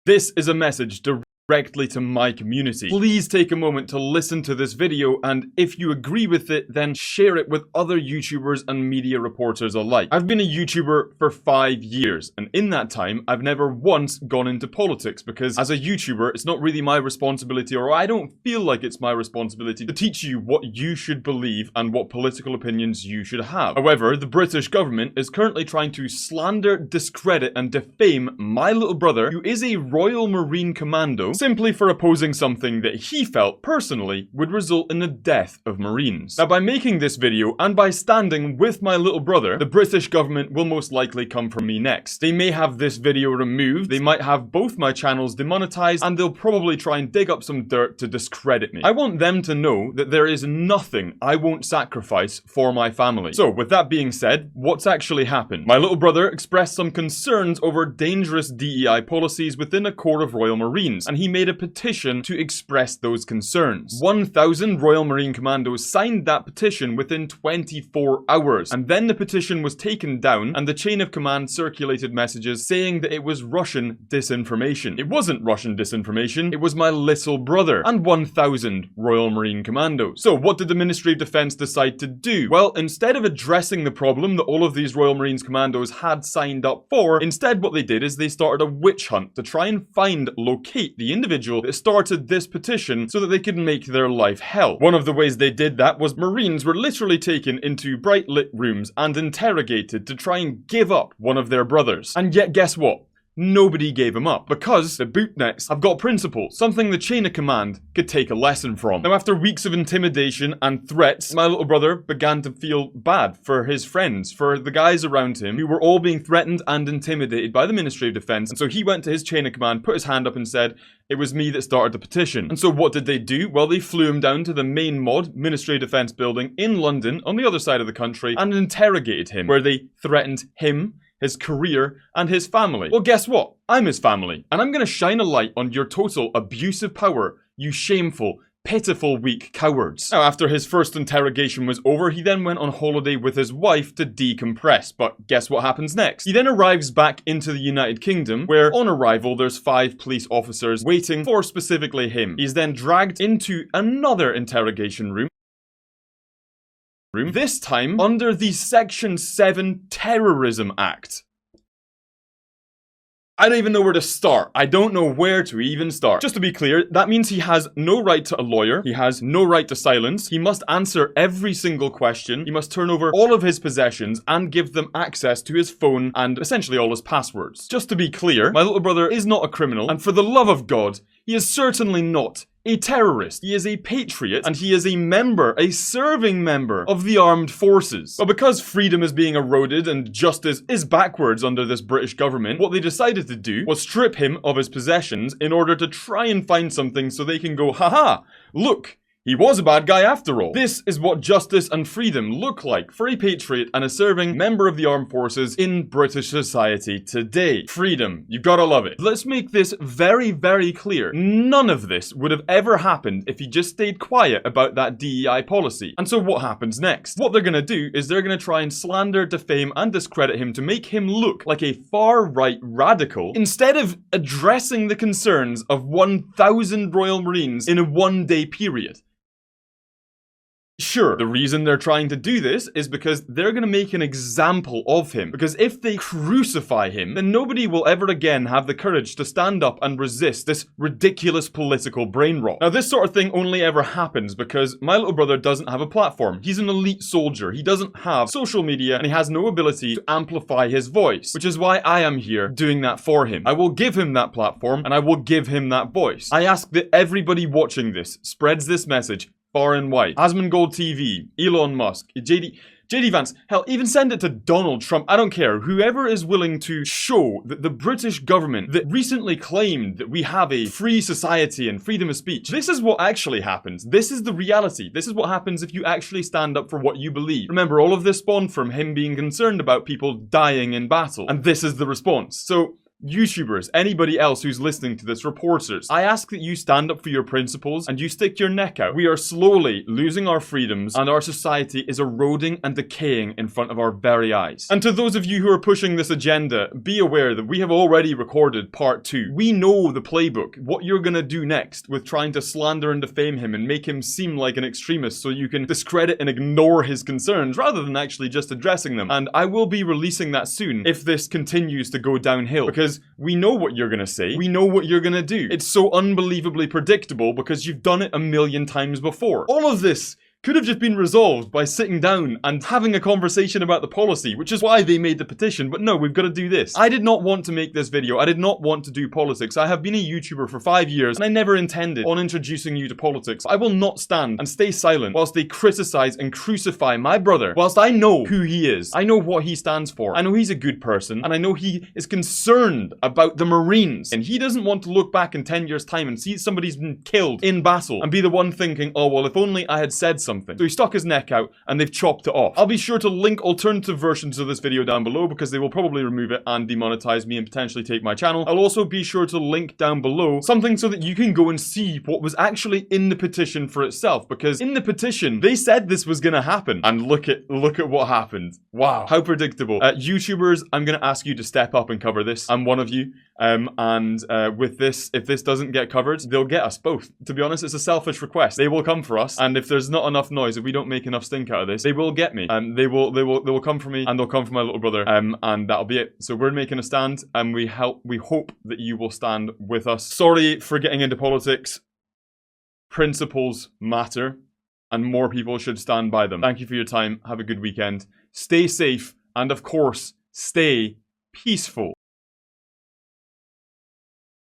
This is a message directly to my community. Please take a moment to listen to this video, and if you agree with it, then share it with other YouTubers and media reporters alike. I've been a YouTuber for 5 years, and in that time, I've never once gone into politics because as a YouTuber, it's not really my responsibility, or I don't feel like it's my responsibility to teach you what you should believe and what political opinions you should have. However, the British government is currently trying to slander, discredit, and defame my little brother, who is a Royal Marine Commando, simply for opposing something that he felt personally would result in the death of Marines. Now, by making this video and by standing with my little brother, the British government will most likely come for me next. They may have this video removed, they might have both my channels demonetized, and they'll probably try and dig up some dirt to discredit me. I want them to know that there is nothing I won't sacrifice for my family. So, with that being said, what's actually happened? My little brother expressed some concerns over dangerous DEI policies within a Corps of Royal Marines, and he made a petition to express those concerns. 1,000 Royal Marine Commandos signed that petition within 24 hours, and then the petition was taken down and the chain of command circulated messages saying that it was Russian disinformation. It wasn't Russian disinformation, it was my little brother and 1,000 Royal Marine Commandos. So what did the Ministry of Defence decide to do? Well, instead of addressing the problem that all of these Royal Marines Commandos had signed up for, instead what they did is they started a witch hunt to try and locate the individual that started this petition so that they could make their life hell. One of the ways they did that was Marines were literally taken into bright lit rooms and interrogated to try and give up one of their brothers. And yet guess what? Nobody gave him up, because the bootnecks have got principles, something the chain of command could take a lesson from. Now, after weeks of intimidation and threats, my little brother began to feel bad for his friends, for the guys around him who were all being threatened and intimidated by the Ministry of Defence, and so he went to his chain of command, put his hand up and said, "It was me that started the petition." And so what did they do? Well, they flew him down to the main mod Ministry of Defence building in London, on the other side of the country, and interrogated him, where they threatened him, his career, and his family. Well, guess what? I'm his family, and I'm gonna shine a light on your total abuse of power, you shameful, pitiful, weak cowards. Now, after his first interrogation was over, he then went on holiday with his wife to decompress. But guess what happens next? He then arrives back into the United Kingdom, where on arrival, there's 5 police officers waiting for specifically him. He's then dragged into another interrogation room, this time under the Section 7 Terrorism Act. I don't even know where to start. I don't know where to even start. Just to be clear, that means he has no right to a lawyer. He has no right to silence. He must answer every single question. He must turn over all of his possessions and give them access to his phone and essentially all his passwords. Just to be clear, my little brother is not a criminal, and for the love of God, he is certainly not a terrorist. He is a patriot, and he is a member, a serving member of the armed forces. But because freedom is being eroded and justice is backwards under this British government, what they decided to do was strip him of his possessions in order to try and find something so they can go, haha, look, he was a bad guy after all. This is what justice and freedom look like for a patriot and a serving member of the armed forces in British society today. Freedom. You gotta love it. Let's make this very, very clear. None of this would have ever happened if he just stayed quiet about that DEI policy. And so what happens next? What they're gonna do is they're gonna try and slander, defame, and discredit him to make him look like a far-right radical instead of addressing the concerns of 1,000 Royal Marines in a one-day period. Sure, the reason they're trying to do this is because they're going to make an example of him. Because if they crucify him, then nobody will ever again have the courage to stand up and resist this ridiculous political brain rot. Now, this sort of thing only ever happens because my little brother doesn't have a platform. He's an elite soldier. He doesn't have social media, and he has no ability to amplify his voice, which is why I am here doing that for him. I will give him that platform, and I will give him that voice. I ask that everybody watching this spreads this message far and wide. Asmongold TV, Elon Musk, JD Vance, hell, even send it to Donald Trump. I don't care. Whoever is willing to show that the British government that recently claimed that we have a free society and freedom of speech, this is what actually happens. This is the reality. This is what happens if you actually stand up for what you believe. Remember, all of this spawned from him being concerned about people dying in battle. And this is the response. So YouTubers, anybody else who's listening to this, reporters, I ask that you stand up for your principles and you stick your neck out. We are slowly losing our freedoms and our society is eroding and decaying in front of our very eyes. And to those of you who are pushing this agenda, be aware that we have already recorded part 2. We know the playbook, what you're gonna do next with trying to slander and defame him and make him seem like an extremist so you can discredit and ignore his concerns rather than actually just addressing them. And I will be releasing that soon if this continues to go downhill, because we know what you're gonna say, we know what you're gonna do. It's so unbelievably predictable because you've done it a million times before. All of this could have just been resolved by sitting down and having a conversation about the policy, which is why they made the petition, but no, we've got to do this. I did not want to make this video. I did not want to do politics. I have been a YouTuber for 5 years, and I never intended on introducing you to politics. I will not stand and stay silent whilst they criticize and crucify my brother, whilst I know who he is. I know what he stands for. I know he's a good person, and I know he is concerned about the Marines, and he doesn't want to look back in 10 years' time and see somebody's been killed in battle and be the one thinking, oh, well, if only I had said something. So he stuck his neck out and they've chopped it off. I'll be sure to link alternative versions of this video down below because they will probably remove it and demonetize me and potentially take my channel. I'll also be sure to link down below something so that you can go and see what was actually in the petition for itself, because in the petition they said this was gonna happen, and look at what happened. Wow, how predictable. YouTubers, I'm gonna ask you to step up and cover this. I'm one of you. With this, if this doesn't get covered, they'll get us both. To be honest, it's a selfish request. They will come for us, and if there's not enough noise, if we don't make enough stink out of this, they will get me. They will come for me, and they'll come for my little brother. And that'll be it. So we're making a stand, and we hope that you will stand with us. Sorry for getting into politics. Principles matter, and more people should stand by them. Thank you for your time. Have a good weekend. Stay safe, and of course, stay peaceful.